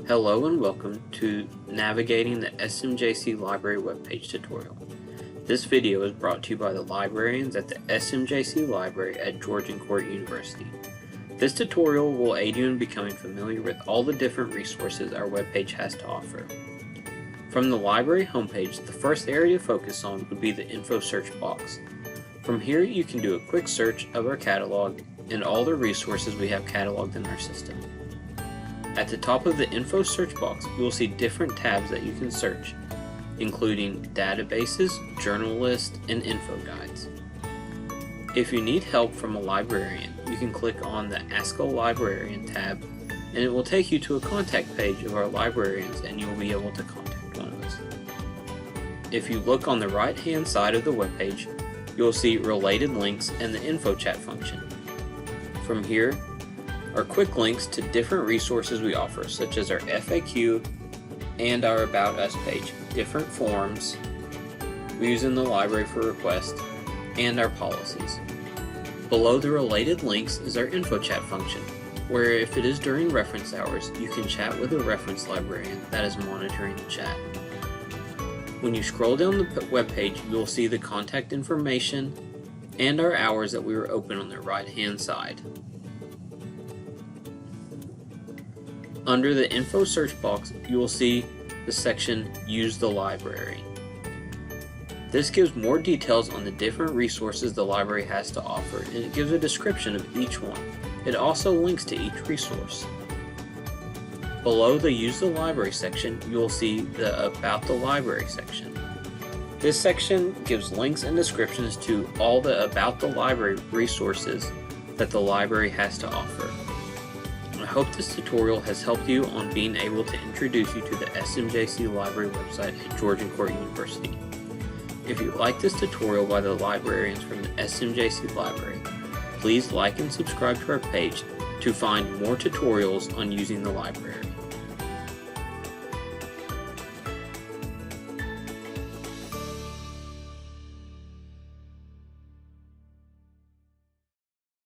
Hello and welcome to Navigating the SMJC Library webpage tutorial. This video is brought to you by the librarians at the SMJC Library at Georgian Court University. This tutorial will aid you in becoming familiar with all the different resources our webpage has to offer. From the library homepage, the first area to focus on would be the info search box. From here you can do a quick search of our catalog and all the resources we have cataloged in our system. At the top of the info search box, you will see different tabs that you can search, including databases, journal lists, and info guides. If you need help from a librarian, you can click on the Ask a Librarian tab, and it will take you to a contact page of our librarians and you will be able to contact one of us. If you look on the right hand side of the webpage, you will see related links and the info chat function. From here are quick links to different resources we offer, such as our FAQ and our About Us page, different forms we use in the library for requests, and our policies. Below the related links is our info chat function, where if it is during reference hours, you can chat with a reference librarian that is monitoring the chat. When you scroll down the webpage, you will see the contact information and our hours that we were open on the right hand side. Under the info search box, you will see the section Use the Library. This gives more details on the different resources the library has to offer, and it gives a description of each one. It also links to each resource. Below the Use the Library section, you will see the About the Library section. This section gives links and descriptions to all the About the Library resources that the library has to offer. I hope this tutorial has helped you on being able to introduce you to the SMJC Library website at Georgian Court University. If you like this tutorial by the librarians from the SMJC Library, please like and subscribe to our page to find more tutorials on using the library.